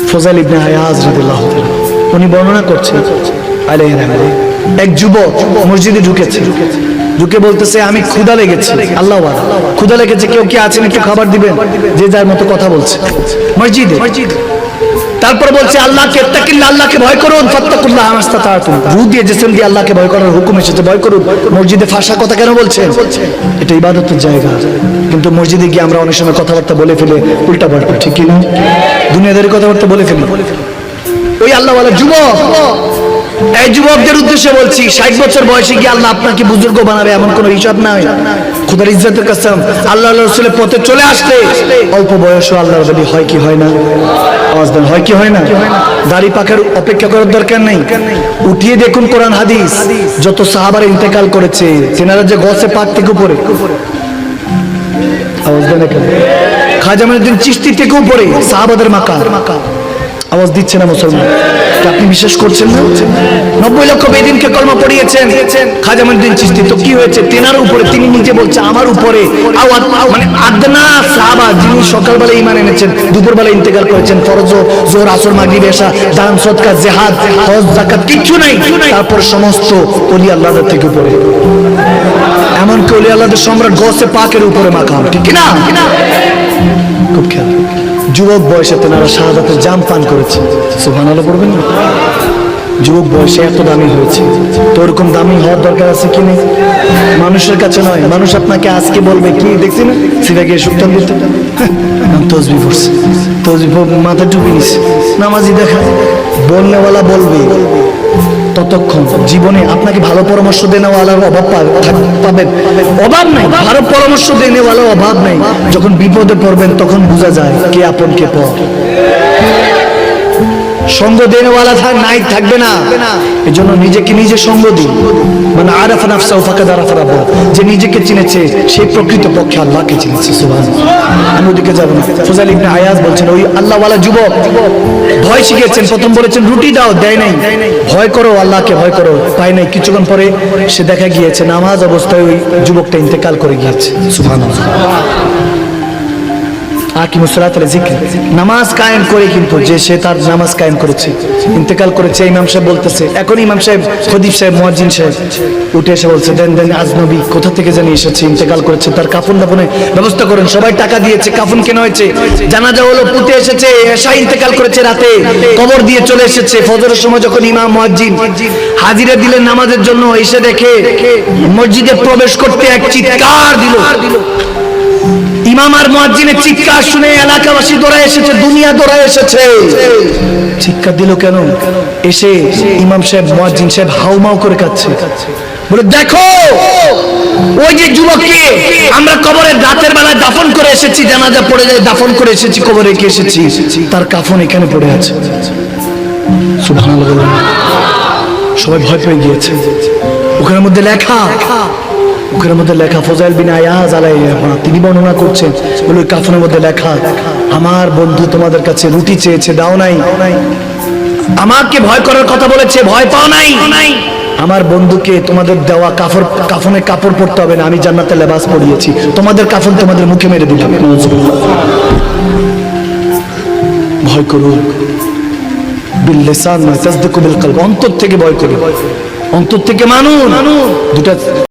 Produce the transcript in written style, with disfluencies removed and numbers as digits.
ফুজাইল ইবনে আয়াজ রাদিয়াল্লাহু তাআলা উনি বর্ণনা করছেন, এক যুবক মসজিদে ঢুকে বলতেছে আমি ক্ষুধা লেগেছে, আল্লাহ ক্ষুধা লেগেছে, কেউ কি আছেন একটু খাবার দিবেন? যে যার মতো কথা বলছে মসজিদে। তারপর বলছে আল্লাহকে ইত্তাকিল্লাহ, আল্লাহকে ভয় করুন, ফাত্তাকুল্লাহ মাস্তাতাতুম, রু দিয়ে যেছেন দিয়ে আল্লাহকে ভয় করার হুকুম এসেছে, ভয় করুন। মসজিদে ফাঁসা কথা কেন বলছেন? এটা ইবাদতের জায়গা। কিন্তু মসজিদে গিয়ে আমরা অনেক সময় কথাবার্তা বলে ফেলে উল্টা পাল্টা, ঠিক কি না? দুনিয়াদারি কথাবার্তা বলে ফেলি। ওই আল্লাহওয়ালা যুবক, এই যুবকদের উদ্দেশ্যে বলছি, 60 বছর বয়সে গিয়ে আল্লাহ আপনাকে বুজুর্গ বানাবে এমন কোন হিসাব নাই। খোদার ইজ্জতের কসম, আল্লাহ রাসূলের পথে চলে আসলে অল্প বয়সও আল্লাহর ওলি হয় কি হয় না? আওয়াজ দেন, হয় কি হয় না? দাড়ি পাকার অপেক্ষা করার দরকার নেই, উঠিয়ে দেখুন কোরআন হাদিস। যত সাহাবারা ইন্তেকাল করেছে তেনারা যে গসে পাক থেকে উপরে, আওয়াজ দেন, খাজা মঈনুদ্দিন চিশতি থেকে উপরে সাহাবাদের মাকাম। আওয়াজ দিচ্ছে না মুসলমান? আপনি বিশ্বাস করছেন না? 90 লক্ষ বেদিনকে কলমা পড়িয়েছেন খাজা মঈনুদ্দিন চিশতি, তো কি হয়েছে? তেনার উপরে, তিনি নিজে বলছে আমার উপরে মানে আদনা সাহাবা যিনি সকালবেলা ঈমান এনেছেন, দুপুরবেলা ইন্তেকাল করেছেন, ফরজ, যোহর, আসর, মাগরিব, এশা, দান, সদকা, জিহাদ, হজ, যাকাত কিচ্ছু নাই, তারপর সমস্ত ওলি আল্লাহদের থেকে উপরে, এমনকি ওলি আল্লাহদের সম্রাট গসে পাকের উপরে মাকাম, ঠিক কি না? খুব খেয়াল। যুবক বয়সে তেনারা শাহাদাতের জাম পান করেছে, সুবহানাল্লাহ পড়বেন না? যুবক বয়সে এত দামি হয়েছে, তো ওরকম দামি হওয়ার দরকার আছে কি নেই? মানুষের কাছে নয়, মানুষ আপনাকে আজকে বলবে কি দেখছি না সিধা গিয়ে সুক্তান দিতে তসবি পড়ছে, তসবি মাথা টুপি নিছে, নামাজি দেখা, বলনেওয়ালা বলবে। ততক্ষণ জীবনে আপনাকে ভালো পরামর্শ দেনেওয়ালার অভাব পাবেন, অভাব নাই, ভালো পরামর্শ দেনেওয়ালার অভাব নাই। যখন বিপদে পড়বেন তখন বোঝা যায় কে আপন কে পর। সঙ্গ দেনেওয়ালা নাই থাকবে না, এজন্য নিজেকে নিজে সঙ্গ দিন। মানে আরাফা নাফসাহু ফাকাদ আরাফা রাব্বাহু, যে নিজেকে চিনেছে সেই প্রকৃত পক্ষে আল্লাহকে চিনেছে। সুবহানাল্লাহ। আমি ওদিকে যাব না। ফুজাইল ইবনে আয়াজ বলছেন, ওই আল্লাহওয়ালা যুবক ভয় শিখেছেন। প্রথম বলেছেন রুটি দাও, দেয় নাই, ভয় করো, আল্লাহকে ভয় করো, পায় নাই। কিছুক্ষণ পরে সে দেখা গিয়েছে নামাজ অবস্থায় ওই যুবকটা ইন্তেকাল করে গিয়েছে। সুবহানাল্লাহ। নামাজ কায়েম করে, কিন্তু যে সে তার নামাজ কায়েম করেছে ইন্তেকাল করেছে, ইমাম সাহেব বলতেছে, এখন ইমাম সাহেব, খতিব সাহেব, মুয়াজ্জিন সাহেব উঠে এসে বলছে, দেন দেন আজনবী কোথা থেকে জানি এসেছে, ইন্তেকাল করেছে, তার কাফন দাফনের ব্যবস্থা করেন। সবাই টাকা দিয়েছে, কাফন কেনা হয়েছে, জানাজা হলো, পুঁতে এসেছে, এশা ইন্তেকাল করেছে রাতে, কবর দিয়ে চলে এসেছে। ফজরের সময় যখন ইমাম মুয়াজ্জিন হাজিরা দিলেন নামাজের জন্য, এসে দেখে মসজিদে প্রবেশ করতে এক চিৎকার দিল। ইমাম আর মুয়াজ্জিনের চিৎকার শুনে এলাকাবাসী দৌড়ায় এসেছে, দুনিয়া দৌড়ায় এসেছে। চিৎকার দিল কেন? এসে ইমাম সাহেব, মুয়াজ্জিন সাহেব হাউমাউ করে কাঁদছে, বলে দেখো ওই যে যুবককে আমরা কবরে রাতের বেলায় দাফন করে এসেছি, জানাজা পড়ে যায়, দাফন করে এসেছি, কবরে রেখে এসেছি, তার কাফন এখানে পড়ে আছে। সুবহানাল্লাহ। সবাই ভয় পেয়ে গিয়েছে। ওখানের মধ্যে লেখা ফুজাইল বিন আয়াজ আলাইহিস সালাম, তিনি বর্ণনা করছেন, বলে ওই কাফনের মধ্যে লেখা, আমার বন্ধু তোমাদের কাছে রুটি চেয়েছে, দাও নাই, আমাকে ভয় করার কথা বলেছে, ভয় পাও নাই, আমার বন্ধুকে তোমাদের দেওয়া কাফনে কাপড় পরতে হবে না, আমি জান্নাতের লেবাস পরিয়েছি, তোমাদের কাফন তোমাদের মুখে মেরে দিলাম। ভয় করুন, বিল লিসান তাসদিকু বিল কলব, অন্তর থেকে ভয় করুন, অন্তর থেকে মানুন। দুটা